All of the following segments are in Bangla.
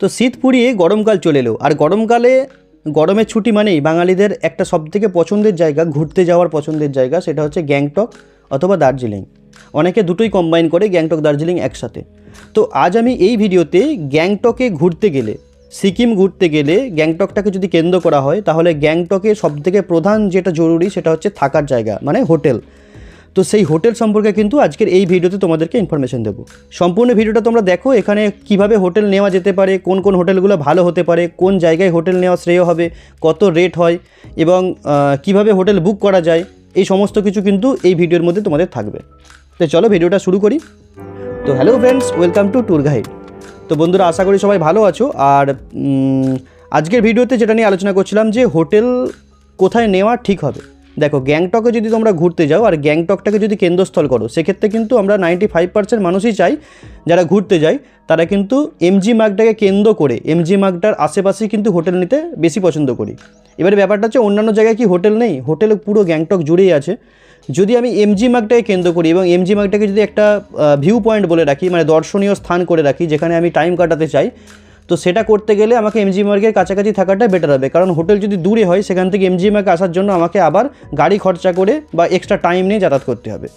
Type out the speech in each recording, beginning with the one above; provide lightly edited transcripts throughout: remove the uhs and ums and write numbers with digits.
তো শীত ফুরিয়ে গরমকাল চলে এলো, আর গরমকালে গরমের ছুটি মানেই বাঙালিদের একটা সবথেকে পছন্দের জায়গা, ঘুরতে যাওয়ার পছন্দের জায়গা, সেটা হচ্ছে গ্যাংটক অথবা দার্জিলিং। অনেকে দুটোই কম্বাইন করে, গ্যাংটক দার্জিলিং একসাথে। তো আজ আমি এই ভিডিওতে গ্যাংটকে ঘুরতে গেলে, সিকিম ঘুরতে গেলে গ্যাংটকটাকে যদি কেন্দ্র করা হয়, তাহলে গ্যাংটকে সবথেকে প্রধান যেটা জরুরি সেটা হচ্ছে থাকার জায়গা, মানে হোটেল। তো সেই হোটেল সম্পর্কে কিন্তু আজকের এই ভিডিওতে তোমাদেরকে ইনফরমেশন দেবো। সম্পূর্ণ ভিডিওটা তোমরা দেখো। এখানে কিভাবে হোটেল নেওয়া যেতে পারে, কোন কোন হোটেলগুলো ভালো হতে পারে, কোন জায়গায় হোটেল নেওয়া শ্রেয় হবে, কত রেট হয় এবং কিভাবে হোটেল বুক করা যায়, এই সমস্ত কিছু কিন্তু এই ভিডিওর মধ্যে তোমাদের থাকবে। তো চলো ভিডিওটা শুরু করি। তো hello friends, welcome to tour guide. তো বন্ধুরা, আশা করি সবাই ভালো আছো। আর আজকের ভিডিওতে যেটা নিয়ে আলোচনা করছিলাম যে হোটেল কোথায় নেওয়া ঠিক হবে। দেখো, গ্যাংটকে যদি তোমরা ঘুরতে যাও আর গ্যাংটকটাকে যদি কেন্দ্রস্থল করো, সেক্ষেত্রে কিন্তু আমরা 95% মানুষই চাই যারা ঘুরতে যায় তারা কিন্তু এমজি মার্গটাকে কেন্দ্র করে, এমজি মার্গটার আশেপাশেই কিন্তু হোটেল নিতে বেশি পছন্দ করি। এবারে ব্যাপারটা হচ্ছে, অন্যান্য জায়গায় কি হোটেল নেই? হোটেল পুরো গ্যাংটক জুড়েই আছে। যদি আমি এমজি মার্গটাকে কেন্দ্র করি এবং এমজি মার্গটাকে যদি একটা ভিউ পয়েন্ট বলে রাখি, মানে দর্শনীয় স্থান করে রাখি যেখানে আমি টাইম কাটাতে চাই, তো সেটা করতে গেলে আমাকে এমজি মার্গের কাছাকাছি থাকাটা বেটার হবে। কারণ হোটেল যদি দূরে হয়, সেখান থেকে এমজি মার্গ আসার জন্য আমাকে আবার গাড়ি খরচা করে বা এক্সট্রা টাইম নিয়ে যাতায়াত করতে হবে।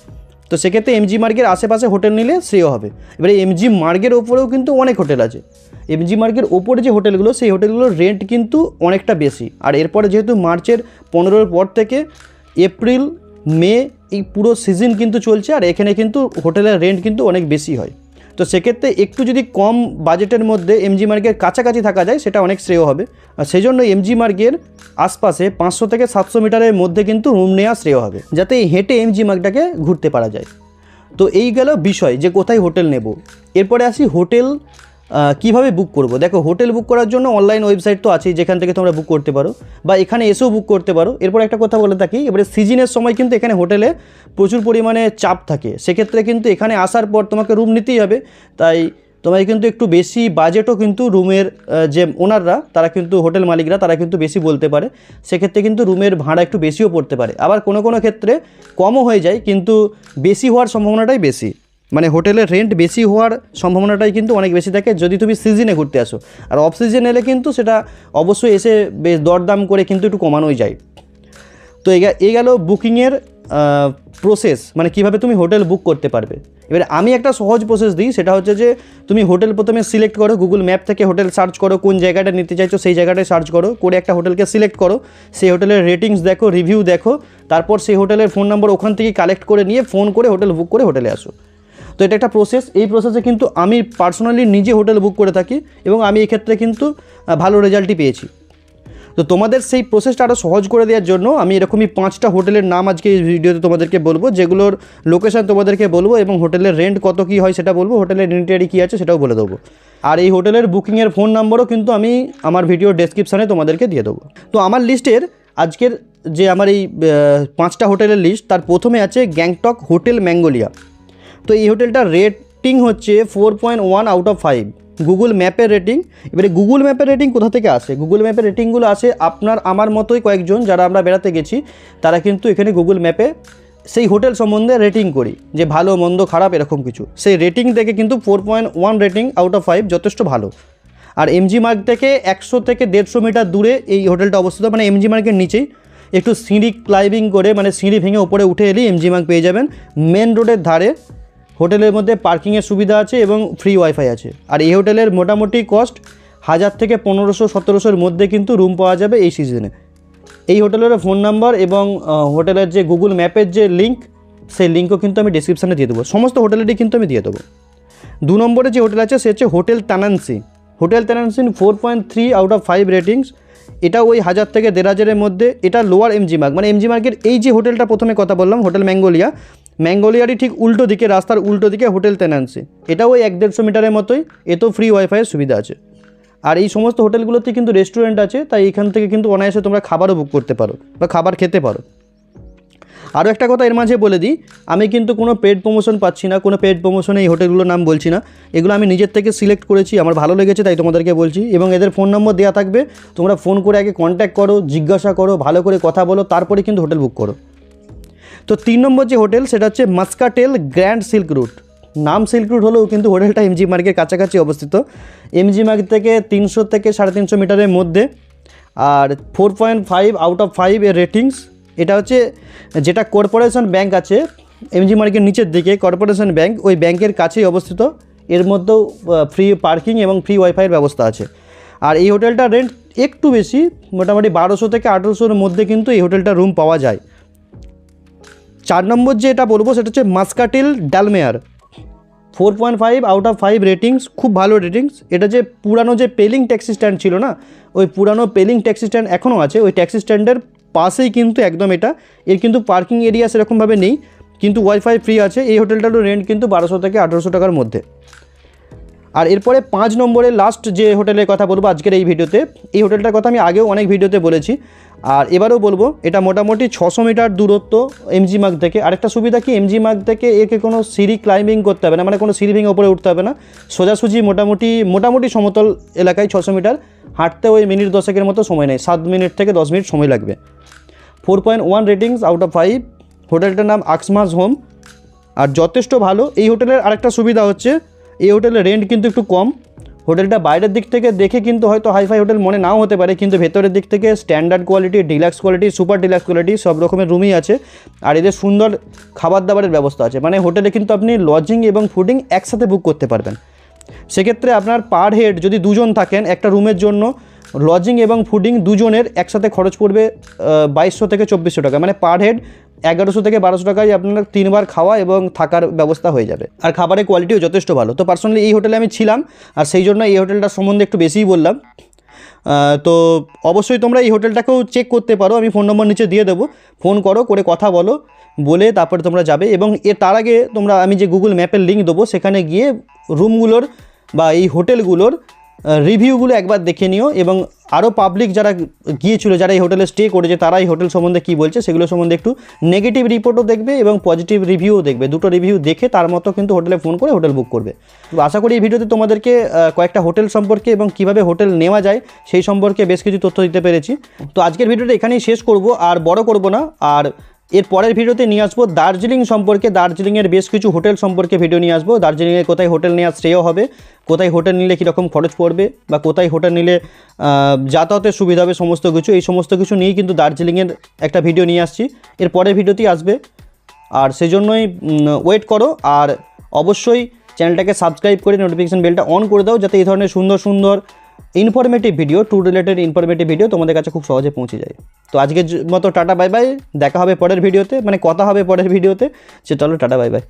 তো সেক্ষেত্রে এমজি মার্গের আশেপাশে হোটেল নিলে শ্রেয় হবে। এবারে এমজি মার্গের ওপরেও কিন্তু অনেক হোটেল আছে। এমজি মার্গের ওপরে যে হোটেলগুলো, সেই হোটেলগুলোর রেন্ট কিন্তু অনেকটা বেশি। আর এরপরে যেহেতু মার্চের 15 পর থেকে এপ্রিল মে এই পুরো সিজন কিন্তু চলছে, আর এখানে কিন্তু হোটেলের রেন্ট কিন্তু অনেক বেশি হয়। তো সেক্ষেত্রে একটু যদি কম বাজেটের মধ্যে এমজি মার্গের কাছাকাছি থাকা যায়, সেটা অনেক শ্রেয় হবে। আর সেই জন্য এমজি মার্গের আশপাশে 500 থেকে 700 মিটারের মধ্যে কিন্তু রুম নেওয়া শ্রেয় হবে, যাতে হেঁটে এমজি মার্গটাকে ঘুরতে পারা যায়। তো এই গেল বিষয় যে কোথায় হোটেল নেব। এরপরে আসি হোটেল কিভাবে বুক করব। দেখো, হোটেল বুক করার জন্য অনলাইন ওয়েবসাইট তো আছেই, যেখান থেকে তোমরা বুক করতে পারো বা এখানে এসেও বুক করতে পারো। এরপর একটা কথা বলে থাকি, এবারে সিজনের সময় কিন্তু এখানে হোটেলে প্রচুর পরিমাণে চাপ থাকে। সেক্ষেত্রে কিন্তু এখানে আসার পর তোমাকে রুম নিতেই হবে। তাই তোমায় কিন্তু একটু বেশি বাজেটও কিন্তু রুমের যে ওনাররা, তারা কিন্তু হোটেল মালিকরা, তারা কিন্তু বেশি বলতে পারে। সেক্ষেত্রে কিন্তু রুমের ভাড়া একটু বেশিও পড়তে পারে। আবার কোনো কোনো ক্ষেত্রে কমও হয়ে যায়, কিন্তু বেশি হওয়ার সম্ভাবনাটাই বেশি। মানে হোটেলের রেন্ট বেশি হওয়ার সম্ভাবনাটাই কিন্তু অনেক বেশি থাকে যদি তুমি সিজনে ঘুরতে আসো। আর অফ সিজন এলে কিন্তু সেটা অবশ্যই এসে বেশ দরদাম করে কিন্তু একটু কমানোই যায়। তো এই গেল বুকিংয়ের প্রসেস, মানে কিভাবে তুমি হোটেল বুক করতে পারবে। এবারে আমি একটা সহজ প্রসেস দিই, সেটা হচ্ছে যে তুমি হোটেল প্রথমে সিলেক্ট করো, গুগল ম্যাপ থেকে হোটেল সার্চ করো, কোন জায়গাটা নিতে চাইছো সেই জায়গাটায় সার্চ করো, করে একটা হোটেলকে সিলেক্ট করো, সেই হোটেলের রেটিংস দেখো, রিভিউ দেখো, তারপর সেই হোটেলের ফোন নাম্বার ওখান থেকে কালেক্ট করে নিয়ে ফোন করে হোটেল বুক করে হোটেলে আসো। তো এটা একটা প্রসেস। এই প্রসেসে কিন্তু আমি পার্সোনালি নিজে হোটেল বুক করে থাকি এবং আমি এক্ষেত্রে কিন্তু ভালো রেজাল্টই পেয়েছি। তো তোমাদের সেই প্রসেসটা আরও সহজ করে দেওয়ার জন্য আমি এরকমই 5টা হোটেলের নাম আজকে এই ভিডিওতে তোমাদেরকে বলবো, যেগুলোর লোকেশান তোমাদেরকে বলবো এবং হোটেলের রেন্ট কত কী হয় সেটা বলবো, হোটেলের ইনভেন্টরি কী আছে সেটাও বলে দেবো। আর এই হোটেলের বুকিংয়ের ফোন নম্বরও কিন্তু আমি আমার ভিডিও ডেসক্রিপশানে তোমাদেরকে দিয়ে দেবো। তো আমার লিস্টের আজকের যে আমার এই 5টা হোটেলের লিস্ট, তার প্রথমে আছে গ্যাংটক হোটেল ম্যাঙ্গোলিয়া। তো এই হোটেলটার রেটিং হচ্ছে 4.1 আউট অফ 5 গুগল ম্যাপের রেটিং। এবারে গুগল ম্যাপের রেটিং কোথা থেকে আসে? গুগল ম্যাপের রেটিংগুলো আসে আমার মতোই কয়েকজন যারা আমরা বেড়াতে গেছি, তারা কিন্তু এখানে গুগল ম্যাপে সেই হোটেল সম্বন্ধে রেটিং করি, যে ভালো মন্দ খারাপ এরকম কিছু। সেই রেটিং থেকে কিন্তু 4.1 রেটিং আউট অফ 5 যথেষ্ট ভালো। আর এমজি মার্গ থেকে 100 থেকে 150 মিটার দূরে এই হোটেলটা অবস্থিত, মানে এমজি মার্গের নিচেই। একটু সিঁড়ি ক্লাইম্বিং করে, মানে সিঁড়ি ভেঙে উপরে উঠে এলেই এমজি মার্গ পেয়ে যাবেন। মেন রোডের ধারে হোটেলের মধ্যে পার্কিংয়ের সুবিধা আছে এবং ফ্রি ওয়াইফাই আছে। আর এই হোটেলের মোটামুটি কস্ট 1000 থেকে 1500-1700-র মধ্যে কিন্তু রুম পাওয়া যাবে এই সিজনে। এই হোটেলের ফোন নাম্বার এবং হোটেলের যে গুগল ম্যাপের যে লিঙ্ক, সেই লিঙ্কও কিন্তু আমি ডেসক্রিপশানে দিয়ে দেবো। সমস্ত হোটেলেরই কিন্তু আমি দিয়ে দেবো। 2 নম্বরে যে হোটেল আছে সে হচ্ছে hotel Tanansi. Hotel Tanansi 4.3 out of 5 ratings. এটা ওই 1000 থেকে 1500-এর মধ্যে। এটা লোয়ার এমজি মার্গ, মানে এমজি মার্গের এই যে হোটেলটা প্রথমে কথা বললাম, হোটেল ম্যাঙ্গোলিয়ারই ঠিক উল্টো দিকে, রাস্তার উল্টো দিকে হোটেল তানান্সি। এটাও ওই 150 মিটারের মতোই, এতেও ফ্রি ওয়াইফাইয়ের সুবিধা আছে। আর এই সমস্ত হোটেলগুলোতে কিন্তু রেস্টুরেন্ট আছে, তাই এখান থেকে কিন্তু অনায়াসে তোমরা খাবারও বুক করতে পারো বা খাবার খেতে পারো। আরও একটা কথা এর মাঝে বলে দিই, আমি কিন্তু কোনো পেড প্রমোশন পাচ্ছি না, কোনো পেড প্রমোশনে এই হোটেলগুলোর নাম বলছি না। এগুলো আমি নিজের থেকে সিলেক্ট করেছি, আমার ভালো লেগেছে তাই তোমাদেরকে বলছি। এবং এদের ফোন নম্বর দেওয়া থাকবে, তোমরা ফোন করে আগে কন্ট্যাক্ট করো, জিজ্ঞাসা করো, ভালো করে কথা বলো, তারপরে কিন্তু হোটেল বুক করো। তো 3 নম্বর যে হোটেল সেটা হচ্ছে মাস্কাটেল গ্র্যান্ড সিল্ক রুট। নাম সিল্ক রুট হলেও কিন্তু হোটেলটা এমজি মার্গের কাছাকাছি অবস্থিত। এমজি মার্গ থেকে 300 থেকে 350 মিটারের মধ্যে। আর 4.5 আউট অফ 5 এর রেটিংস। এটা হচ্ছে যেটা কর্পোরেশন ব্যাংক আছে এমজি মার্গের নিচের দিকে, কর্পোরেশন ব্যাংক, ওই ব্যাংকের কাছেই অবস্থিত। এর মধ্যেও ফ্রি পার্কিং এবং ফ্রি ওয়াইফাইয়ের ব্যবস্থা আছে। আর এই হোটেলটার রেন্ট একটু বেশি, মোটামুটি 1200 থেকে 1800-এর মধ্যে কিন্তু এই হোটেলটার রুম পাওয়া যায়। 4 নম্বর যে এটা বলবো সেটা হচ্ছে মাস্কাটিল ডালমেয়ার। 4.5 আউট অফ 5 রেটিংস, খুব ভালো রেটিংস। এটা যে পুরানো যে পেলিং ট্যাক্সি স্ট্যান্ড ছিল না, ওই পুরানো পেলিং ট্যাক্সি স্ট্যান্ড এখনও আছে, ওই ট্যাক্সি স্ট্যান্ডের পাশেই কিন্তু একদম এটা। এর কিন্তু পার্কিং এরিয়া সেরকমভাবে নেই, কিন্তু ওয়াইফাই ফ্রি আছে। এই হোটেলটারও রেন্ট কিন্তু 1200 থেকে 1800 টাকার মধ্যে। আর এরপরে 5 নম্বরে লাস্ট যে হোটেলের কথা বলবো আজকের এই ভিডিওতে, এই হোটেলটার কথা আমি আগেও অনেক ভিডিওতে বলেছি আর এবারেও বলবো। এটা মোটামুটি 600 মিটার দূরত্ব এমজি মার্গ থেকে। আরেকটা সুবিধা কি, এমজি মার্গ থেকে একে কোনো সিঁড়ি ক্লাইম্বিং করতে হবে না, মানে কোনো সিঁড়ি ভেঙে ওপরে উঠতে হবে না। সোজাসুজি মোটামুটি সমতল এলাকায় 600 মিটার হাঁটতে ওই মিনিট 10-এর মতো সময় নেয়, 7 মিনিট থেকে 10 মিনিট সময় লাগবে। 4.1 রেটিংস আউট অফ 5। হোটেলটার নাম আক্সমাস হোম আর যথেষ্ট ভালো। এই হোটেলের আরেকটা সুবিধা হচ্ছে এই হোটেলের রেন্ট কিন্তু একটু কম। হোটেলটা বাইরের দিক থেকে দেখে কিন্তু হয়তো হাইফাই হোটেল মনে নাও হতে পারে, কিন্তু ভেতরের দিক থেকে standard quality, deluxe quality, super deluxe quality সব রকমের রুমই আছে। আর এদের সুন্দর খাবার দাবারের ব্যবস্থা আছে, মানে হোটেলে কিন্তু আপনি লজিং এবং ফুডিং একসাথে বুক করতে পারবেন। সেক্ষেত্রে আপনার পার হেড যদি 2 জন থাকেন একটা রুমের জন্য, লজিং এবং ফুডিং দুজনের একসাথে খরচ পড়বে 2200 থেকে 2400 টাকা, মানে পার হেড 1100 থেকে 1200 টাকায় আপনার 3 বার খাওয়া এবং থাকার ব্যবস্থা হয়ে যাবে। আর খাবারের কোয়ালিটিও যথেষ্ট ভালো। তো পার্সোনালি এই হোটেলে আমি ছিলাম আর সেই জন্য এই হোটেলটার সম্বন্ধে একটু বেশিই বললাম। তো অবশ্যই তোমরা এই হোটেলটাকেও চেক করতে পারো, আমি ফোন নম্বর নিচে দিয়ে দেবো। ফোন করো, করে কথা বলো, বলে তারপরে তোমরা যাবে। এবং তার আগে তোমরা, আমি যে গুগল ম্যাপের লিঙ্ক দেবো সেখানে গিয়ে রুমগুলোর বা এই হোটেলগুলোর রিভিউগুলো একবার দেখে নিও। এবং আরও পাবলিক যারা গিয়েছিলো, যারা এই হোটেলে স্টে করেছে, তারা এই হোটেল সম্বন্ধে কী বলছে সেগুলো সম্বন্ধে একটু নেগেটিভ রিপোর্টও দেখবে এবং পজিটিভ রিভিউও দেখবে। দুটো রিভিউ দেখে তার মতো কিন্তু হোটেলে ফোন করে হোটেল বুক করবে। তো আশা করি এই ভিডিওতে তোমাদেরকে কয়েকটা হোটেল সম্পর্কে এবং কিভাবে হোটেল নেওয়া যায় সেই সম্পর্কে বেশ কিছু তথ্য দিতে পেরেছি। তো আজকের ভিডিওটা এখানেই শেষ করব, আর বড় করব না। আর এর পরের ভিডিওতে নিয়ে আসবো দার্জিলিং সম্পর্কে, দার্জিলিংয়ের বেশ কিছু হোটেল সম্পর্কে ভিডিও নিয়ে আসবো। দার্জিলিংয়ে কোথায় হোটেল নেওয়া শ্রেয় হবে, কোথায় হোটেল নিলে কীরকম খরচ পড়বে, বা কোথায় হোটেল নিলে যাতায়াতের সুবিধা হবে, সমস্ত কিছু, এই সমস্ত কিছু নিয়েই কিন্তু দার্জিলিংয়ের একটা ভিডিও নিয়ে আসছি। এর পরের ভিডিওতেই আসবে, আর সেই জন্যই ওয়েট করো। আর অবশ্যই চ্যানেলটাকে সাবস্ক্রাইব করে নোটিফিকেশান বেলটা অন করে দাও, যাতে এই ধরনের সুন্দর সুন্দর informative video, tour related informative video তোমাদের কাছে খুব সহজে পৌঁছে যায়। তো আজকের মতো টাটা বাই বাই, দেখা হবে পরের ভিডিওতে, মানে কথা হবে পরের ভিডিওতে। চলো টাটা বাই বাই।